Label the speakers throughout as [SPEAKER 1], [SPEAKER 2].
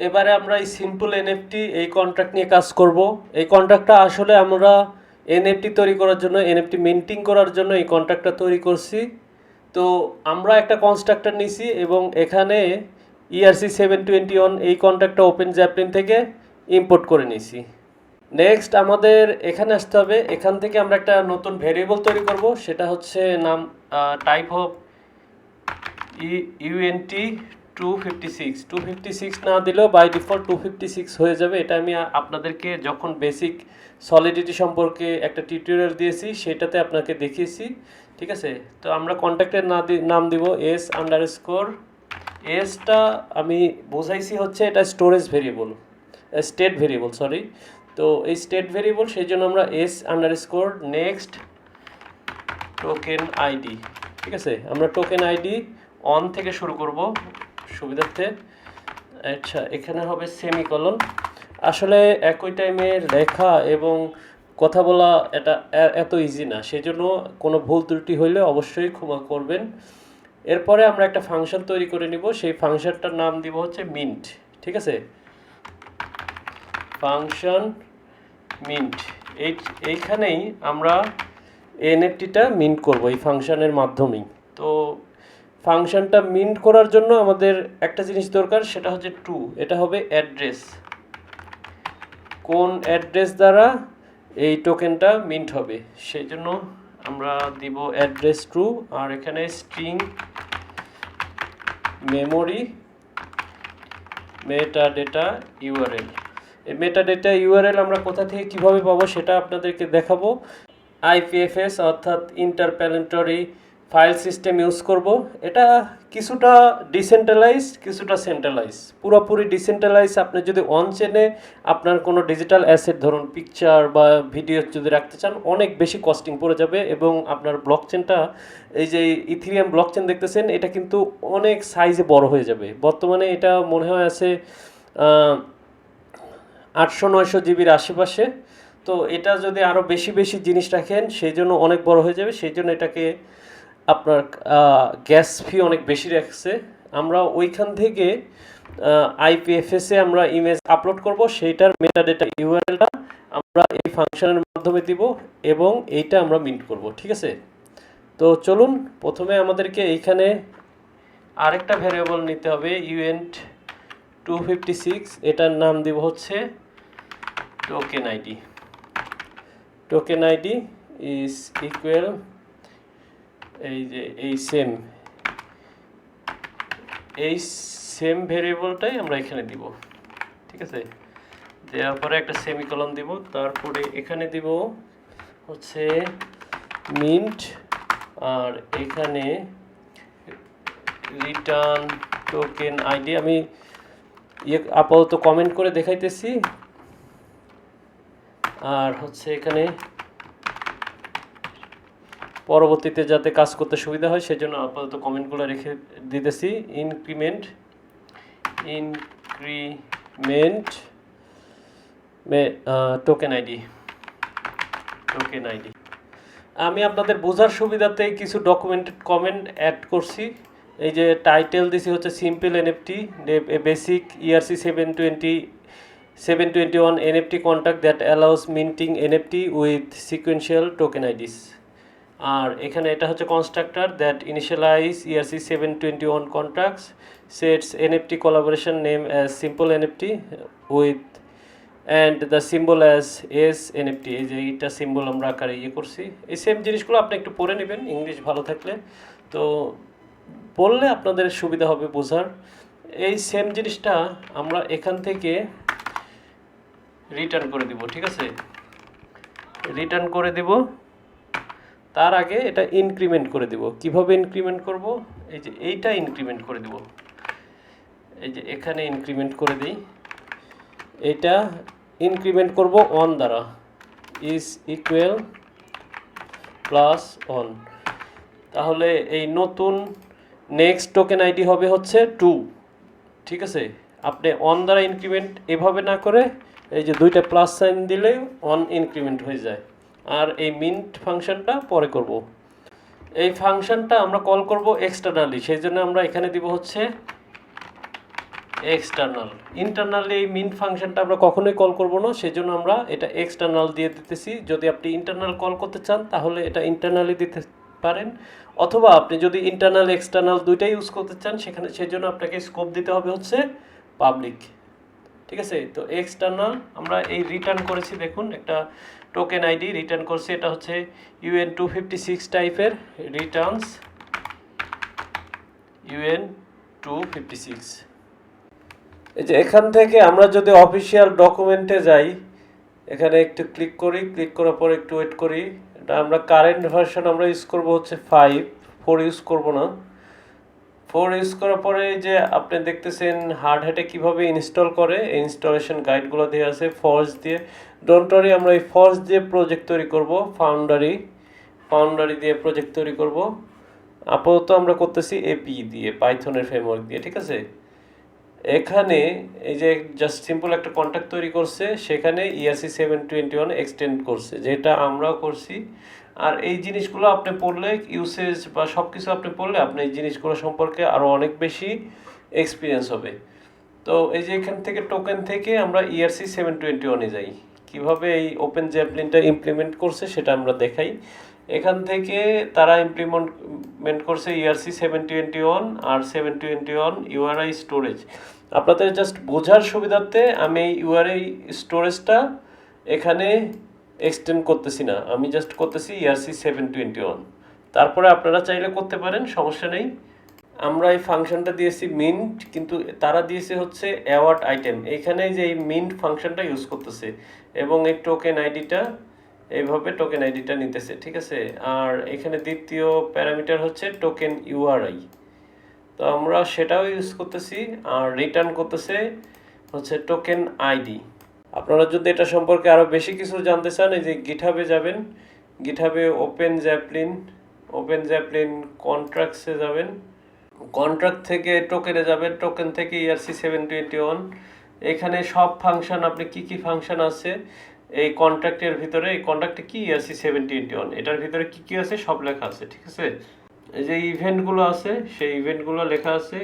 [SPEAKER 1] এবারে আমরা এই সিম্পল এনএফটি এই কন্ট্রাক্ট নিয়ে কাজ করব। এই কন্ট্রাক্টটা আসলে আমরা এনএফটি তৈরি করার জন্য, এনএফটি মিন্টিং করার জন্য এই কন্ট্রাক্টটা তৈরি করছি। তো আমরা একটা কনস্ট্রাক্টর নিছি এবং এখানে ERC-721 এই কন্ট্রাক্টটা ওপেন জ্যাপলিন থেকে ইম্পোর্ট করে নিছি। নেক্সট আমাদের এখানে আসতে হবে, এখান থেকে আমরা একটা নতুন ভেরিয়েবল তৈরি করব, সেটা হচ্ছে নাম টাইপ অফ ইউএনটি 256 না দিলেও বাই ডিফল্ট 256 হয়ে যাবে। এটা আমি আপনাদেরকে যখন বেসিক সলিডিটি সম্পর্কে একটা টিউটোরিয়াল দিয়েছি সেটাতে আপনাকে দেখিয়েছি, ঠিক আছে। তো আমরা কন্ট্যাক্টের নাম দিব এস আন্ডারস্কোর, এসটা আমি বোঝাইছি হচ্ছে এটা storage variable, state variable sorry. তো এই স্টেট ভেরিয়েবল সেই জন্য আমরা S underscore next token ID, ঠিক আছে। আমরা টোকেন আইডি অন থেকে শুরু করব সুবিধার্থে। আচ্ছা, এখানে হবে সেমিকলন। আসলে একই টাইমে লেখা এবং কথা বলা এটা এত ইজি না, সেই জন্য কোনো ভুল ত্রুটি হইলে অবশ্যই ক্ষমা করবেন। এরপরে আমরা একটা ফাংশন তৈরি করে নিব, সেই ফাংশনটার নাম দিব হচ্ছে মিন্ট, ঠিক আছে। ফাংশন মিন্ট, এইখানেই আমরা এনএফটিটা মিন্ট করব এই ফাংশনের মাধ্যমেই। তো ফাংশনটা মিন্ট করার জন্য আমাদের একটা জিনিস দরকার, সেটা হচ্ছে টু। এটা হবে অ্যাড্রেস, কোন অ্যাড্রেস দ্বারা এই টোকেনটা মিন্ট হবে, সেই জন্য আমরা দিব অ্যাড্রেস ট্রু। আর এখানে স্ট্রিং মেমোরি মেটাডেটা ইউআরএল। এই মেটাডেটা ইউআরএল আমরা কোথা থেকে কিভাবে পাবো সেটা আপনাদেরকে দেখাবো। আইপিএফএস অর্থাৎ ইন্টারপ্ল্যানেটরি ফাইল সিস্টেম ইউজ করব। এটা কিছুটা ডিসেন্ট্রালাইজ, কিছুটা সেন্ট্রালাইজ। পুরোপুরি ডিসেন্ট্রালাইজ আপনি যদি অন চেনে আপনার কোনো ডিজিটাল অ্যাসেট, ধরুন পিকচার বা ভিডিও যদি রাখতে চান, অনেক বেশি কস্টিং পড়ে যাবে এবং আপনার ব্লকচেনটা, এই যে ইথিরিয়াম ব্লকচেন দেখতেছেন, এটা কিন্তু অনেক সাইজে বড় হয়ে যাবে। বর্তমানে এটা মনে হয় আছে 800-900 জিবির আশেপাশে। তো এটা যদি আরও বেশি বেশি জিনিস রাখেন সেই জন্য অনেক বড় হয়ে যাবে, সেই জন্য এটাকে আপনার গ্যাস ফি অনেক বেশি রাখছে। আমরা ওইখান থেকে আইপিএফএসে আমরা ইমেজ আপলোড করব, সেইটার মেটাডেটা ইউআরএলটা আমরা এই ফাংশনের মাধ্যমে দিব এবং এইটা আমরা মিন্ট করব, ঠিক আছে। তো চলুন, প্রথমে আমাদেরকে এইখানে আরেকটা ভ্যারিয়েবল নিতে হবে ইউএন্ট 256, এটার নাম দিব হচ্ছে token ID. Token ID is equal এই যে এই সেম ভেরিয়েবলটাই আমরা এখানে দিব, ঠিক আছে। দেওয়ার পরে একটা সেমিকলন দিব, তারপরে এখানে দিব হচ্ছে মিন্ট, আর এখানে রিটার্ন টোকেন আইডি। আমি আপাতত কমেন্ট করে দেখাইতেছি। আর হচ্ছে এখানে পরবর্তীতে যাতে কাজ করতে সুবিধা হয় সেজন্য আপাতত কমেন্টগুলো রেখে দিতেছি। Increment token ID. আমি আপনাদের বোঝার সুবিধাতে কিছু ডকুমেন্টেড কমেন্ট অ্যাড করছি। এই যে টাইটেল দিছি হচ্ছে simple NFT basic ERC-721 NFT contract that allows minting NFT with sequential token IDs. আর এখানে এটা হচ্ছে constructor that initialize ERC-721 contracts sets NFT collaboration name as simple NFT with and the symbol as S NFT. এই যে এইটা symbol আমরা আকারে করছি। এই সেম জিনিসগুলো আপনি একটু পড়ে নেবেন ইংলিশ ভালো থাকলে, তো বললে আপনাদের সুবিধা হবে বোঝার। এই সেম জিনিসটা আমরা এখান থেকে রিটার্ন করে দিব, ঠিক আছে। রিটার্ন করে দিব, তার আগে এটা ইনক্রিমেন্ট করে দিব। কিভাবে ইনক্রিমেন্ট করব? এই যে এইটা ইনক্রিমেন্ট করে দিব, এই যে এখানে ইনক্রিমেন্ট করে দিই। এটা ইনক্রিমেন্ট করব অন দ্বারা, ইজ ইকুয়াল প্লাস অন। তাহলে এই নতুন নেক্সট টোকেন আইডি হবে হচ্ছে 2, ঠিক আছে। আপনি অন দ্বারা ইনক্রিমেন্ট এভাবে না করে এই যে দুইটা প্লাস সাইন দিলে অন ইনক্রিমেন্ট হয়ে যায়। আর এই মিন্ট ফাংশনটা পরে করব। এই ফাংশনটা আমরা কল করব এক্সটার্নালি, সেই জন্য আমরা এখানে দিব হচ্ছে এক্সটার্নাল। ইন্টারনালি এই মিন ফাংশনটা আমরা কখনোই কল করব না, সেজন্য আমরা এটা এক্সটার্নাল দিয়ে দিতেছি। যদি আপনি ইন্টারনাল কল করতে চান তাহলে এটা ইন্টারনালি দিতে পারেন, অথবা আপনি যদি ইন্টারনাল এক্সটার্নাল দুইটাই ইউজ করতে চান সেখানে সেজন্য আপনাকে স্কোপ দিতে হবে হচ্ছে পাবলিক। ঠিক আছে, তো এক্সটার্নাল আমরা এই রিটার্ন করেছি, দেখুন একটা টোকেন আইডি রিটার্ন করছি, এটা হচ্ছে UN256 টাইপের রিটার্নস UN256। এই যে এখান থেকে আমরা যদি অফিসিয়াল ডকুমেন্টে যাই, এখানে একটু ক্লিক করি, ক্লিক করার পর একটু ওয়েট করি। এটা আমরা কারেন্ট ভার্সন আমরা ইউজ করব হচ্ছে 5, 4 ইউজ করব না। 4 ইউজ করার পরে যে আপনি দেখতেছেন হার্ড হ্যাটে কীভাবে ইনস্টল করে, ইনস্টলেশন গাইডগুলো দেওয়া আছে ফর্জ দিয়ে। ডোন্ট ওয়ারি, আমরা এই ফর্জ দিয়ে প্রজেক্ট তৈরি করব, ফাউন্ডারি দিয়ে প্রজেক্ট তৈরি করব। আপাতত আমরা করতেছি এপি দিয়ে, পাইথনের ফ্রেমওয়ার্ক দিয়ে। ঠিক আছে, এখানে এই যে জাস্ট সিম্পল একটা কন্ট্যাক্ট তৈরি করছে, সেখানে ERC721 এক্সটেন্ড করছে, যেটা আমরাও করছি। আর এই জিনিসগুলো আপনি পড়লে, ইউসেজ বা সব কিছু আপনি পড়লে আপনি এই জিনিসগুলো সম্পর্কে আরও অনেক বেশি এক্সপিরিয়েন্স হবে। তো এই যে এখান থেকে টোকেন থেকে আমরা ERC721-এ যাই, কিভাবে এই ওপেন জ্যাপলিনটা ইমপ্লিমেন্ট করছে সেটা আমরা দেখাই। এখান থেকে তারা ইমপ্লিমেন্ট করছে ERC721 আর 721 URI স্টোরেজ। আপনাদের জাস্ট বোঝার সুবিধার্থে আমি এই URI স্টোরেজটা এখানে এক্সটেন্ড করতেছি না, আমি জাস্ট করতেছি ERC721। তারপরে আপনারা চাইলে করতে পারেন, সমস্যা নেই। আমরা এই ফাংশনটা দিয়েছি মিন্ট, কিন্তু তারা দিয়েছে হচ্ছে অ্যাওয়ার্ড আইটেম। এখানে যে এই মিন্ট ফাংশনটা ইউজ করতেছে এবং এই টোকেন আইডিটা এইভাবে টোকেন আইডিটা নিতেছে। ঠিক আছে, আর এখানে দ্বিতীয় প্যারামিটার হচ্ছে টোকেন URI, তো আমরা সেটাও ইউজ করতেছি। আর রিটার্ন করতেছে হচ্ছে টোকেন আইডি। আপনারা যদি এটা সম্পর্কে আরও বেশি কিছু জানতে চান, এই যে গিটহাবে যাবেন, গিটহাবে ওপেন জ্যাপলিন কন্ট্রাক্টসে যাবেন, কন্ট্রাক্ট থেকে টোকেনে যাবেন, টোকেন থেকে ERC721। এখানে সব ফাংশন, আপনি কি কি ফাংশন আছে এই কন্ট্রাক্টের ভিতরে, এই কন্ট্রাক্টে কি ERC721 এটার ভিতরে কি কি আছে সব লেখা আছে। ঠিক আছে, এই যে ইভেন্টগুলো আছে সেই ইভেন্টগুলো লেখা আছে,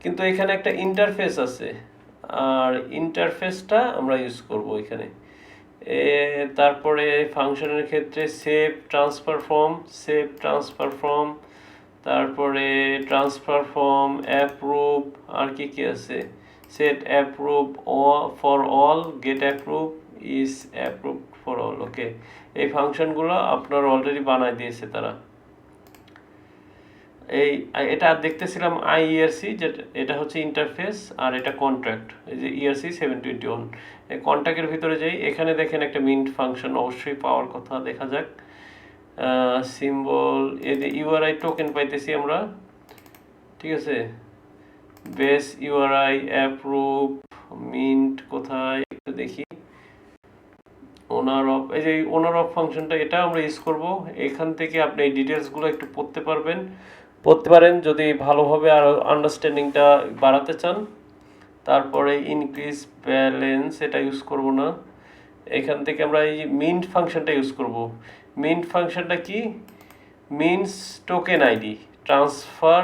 [SPEAKER 1] কিন্তু এখানে একটা ইন্টারফেস আছে, আর ইন্টারফেসটা আমরা ইউজ করব এখানে। তারপরে ফাংশনের ক্ষেত্রে সেভ ট্রান্সফার ফর্ম, তারপরে ট্রান্সফার ফর্ম, অ্যাপ্রুভ, আর কি কি আছে, set approve for all, get approve, is approve for all. Okay, এই ফাংশনগুলো আপনার অলরেডি বানায় দিয়েছে তারা। এটা দেখতেছিলাম IERC, যেটা এটা হচ্ছে ইন্টারফেস, আর এটা কন্ট্রাক্ট, এই যে ERC721। এই কন্ট্রাক্টের ভিতরে যাই, এখানে দেখেন একটা মিন্ট ফাংশন অবশ্যই পাওয়ার কথা, দেখা যাক। সিম্বল, এই যে URI টোকেন পাইতেছি আমরা। ঠিক আছে, বেস URI, অ্যাপ্রুভ, মিন্ট কোথায় একটু দেখি, ওনার অফ, এই যে ওনার অফ ফাংশনটা, এটা আমরা ইউজ করব। এখান থেকে আপনি এই ডিটেলসগুলো একটু পড়তে পারেন যদি ভালোভাবে আরও আন্ডারস্ট্যান্ডিংটা বাড়াতে চান। তারপরে ইনক্রিজ ব্যালেন্স, এটা ইউজ করব না। এখান থেকে আমরা এই মিন্ট ফাংশনটা ইউজ করব। মিন্ট ফাংশনটা কি, মিনস টোকেন আইডি ট্রান্সফার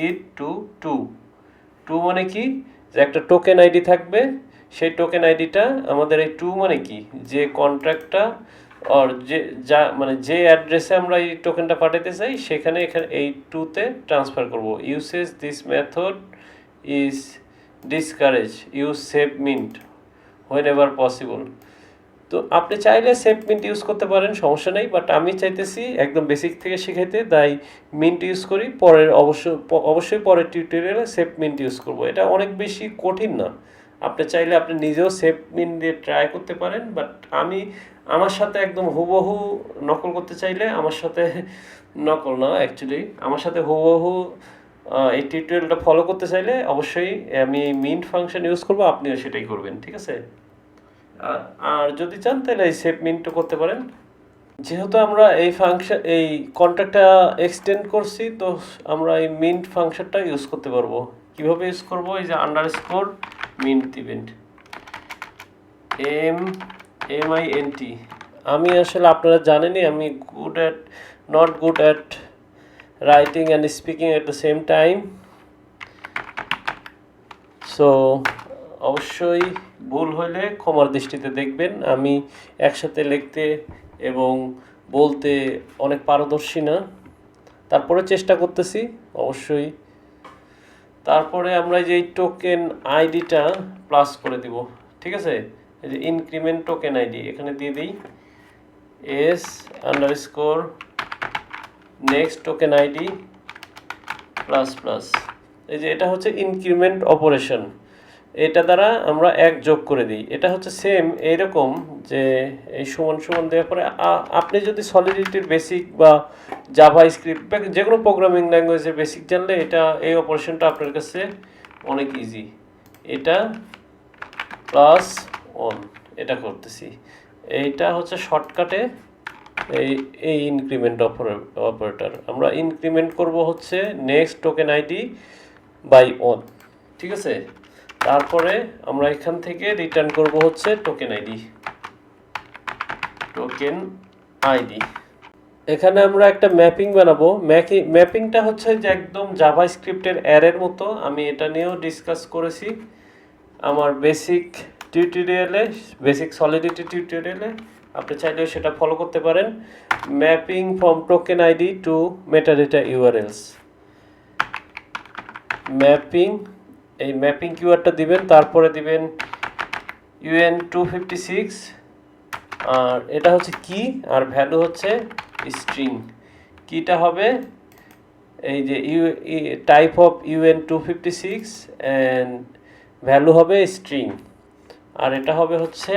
[SPEAKER 1] ইট টু মানে কি, যে একটা টোকেন আইডি থাকবে, সেই টোকেন আইডিটা আমাদের এই মানে কি, যে কন্ট্রাক্টটা আর যে অ্যাড্রেসে আমরা এই টোকেনটা পাঠাতে চাই সেখানে এই তে ট্রান্সফার করব। Usage this method is discourage, use save mint when ever possible. তো আপনি চাইলে সেভ মিন্ট ইউজ করতে পারেন, সমস্যা নেই, বাট আমি চাইতেছি একদম বেসিক থেকে শিখাইতে, তাই মিন্ট ইউজ করি। অবশ্যই পরের টিউটোরিয়ালে সেভ মিন্ট ইউজ করব। এটা অনেক বেশি কঠিন না, আপনি চাইলে আপনি নিজেও সেভ মিন্ট দিয়ে ট্রাই করতে পারেন, বাট আমার সাথে একদম হুবহু নকল করতে চাইলে, আমার সাথে নকল না অ্যাকচুয়ালি, আমার সাথে হুবহু এই টিউটোরিয়ালটা ফলো করতে চাইলে অবশ্যই আমি মিন্ট ফাংশন ইউজ করব, আপনিও সেটাই করবেন। ঠিক আছে, আর যদি চান তাহলে এই সেভ মিন্টও করতে পারেন। যেহেতু আমরা এই কন্ট্রাক্টটা এক্সটেন্ড করছি, তো আমরা এই মিন্ট ফাংশনটা ইউজ করতে পারবো। কিভাবে ইউজ করব, এই যে আন্ডারস্কোর মিন্ট ইভেন্ট, MINT। আমি আসলে আপনারা জানেনই আমি not good at writing and speaking at the same time, so অবশ্যই ভুল হলে ক্ষমার দৃষ্টিতে দেখবেন। আমি একসাথে লিখতে এবং বলতে অনেক পারদর্শী না, তারপরে চেষ্টা করতেছি অবশ্যই। তারপরে আমরা যে টোকেন আইডিটা প্লাস করে দিব, ঠিক আছে? এই যে ইনক্রিমেন্ট টোকেন আইডি এখানে দিয়ে দিই S underscore next token ID plus plus. এই যে এটা হচ্ছে ইনক্রিমেন্ট অপারেশন, এটা দ্বারা আমরা এক যোগ করে দিই। এটা হচ্ছে সেম এইরকম যে এই সমান সমান দেওয়ার পরে আপনি যদি সলিডিটির বেসিক বা জাভা স্ক্রিপ্ট বা যে কোনো প্রোগ্রামিং ল্যাঙ্গুয়েজের বেসিক জানলে এটা এই অপারেশনটা আপনার কাছে অনেক ইজি। এটা প্লাস ওয়ান এটা করতেছি, এইটা হচ্ছে শর্টকাটে এই এই ইনক্রিমেন্ট অপারেটর। আমরা ইনক্রিমেন্ট করব হচ্ছে next token ID by one, ঠিক আছে? তারপরে আমরা এখান থেকে রিটার্ন করব হচ্ছে টোকেন আইডি। এখানে আমরা একটা ম্যাপিং বানাবো। ম্যাপিংটা হচ্ছে যে একদম জাভাস্ক্রিপ্টের অ্যারের মতো। আমি এটা নিয়েও ডিসকাস করেছি আমার বেসিক টিউটোরিয়ালে, বেসিক সলিডিটি টিউটোরিয়ালে। আপনি চাইলেও সেটা ফলো করতে পারেন। Mapping from token ID to metadata URLs. Mapping, এই ম্যাপিং কিওয়ার্ডটা দিবেন, তারপরে দিবেন UN256 আর এটা হচ্ছে কি আর ভ্যালু হচ্ছে স্ট্রিং। কিটা হবে এই যে type of UN256 and value হবে স্ট্রিং, আর এটা হবে হচ্ছে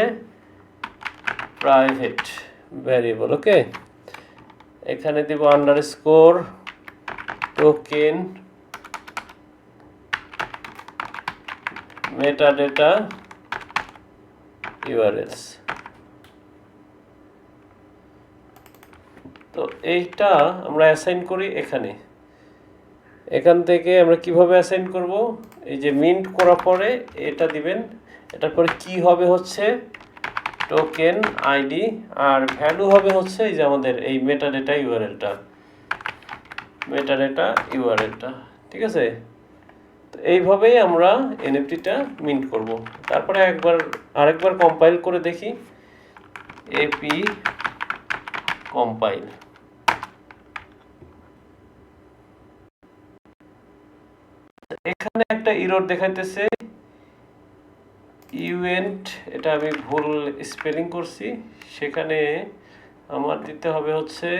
[SPEAKER 1] প্রাইভেট ভ্যারিয়েবল। ওকে, এখানে দিব আন্ডারস্কোর টোকেন মেটাডেটা ইউআরএলস। তো এইটা আমরা অ্যাসাইন করি এখানে। এখান থেকে আমরা কিভাবে অ্যাসাইন করব, এই যে মিন্ট করার পরে এটা দিবেন, এটার পরে কি হবে হচ্ছে টোকেন আইডি আর ভ্যালু হবে হচ্ছে এই যে আমাদের এই মেটাডেটা ইউআরএলটা, ঠিক আছে? তো এইভাবেই আমরা এনএফটিটা মিন্ট করব। তারপরে আরেকবার কম্পাইল করে দেখি, এপি কম্পাইল। এখানে একটা এরর দেখাইতেছে ইউএন্ট, এটা আমি ভুল স্পেলিং করছি, সেখানে আমার দিতে হবে হচ্ছে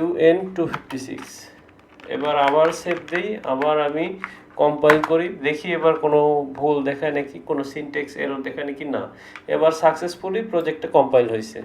[SPEAKER 1] UN256। এবার আবার সেভ দিই, আবার আমি কম্পাইল করি, দেখি এবার কোনো ভুল দেখায় নাকি, কোনো সিনট্যাক্স এরর দেখায় নাকি না। এবার সাকসেসফুলি প্রজেক্টটা কম্পাইল হয়েছে।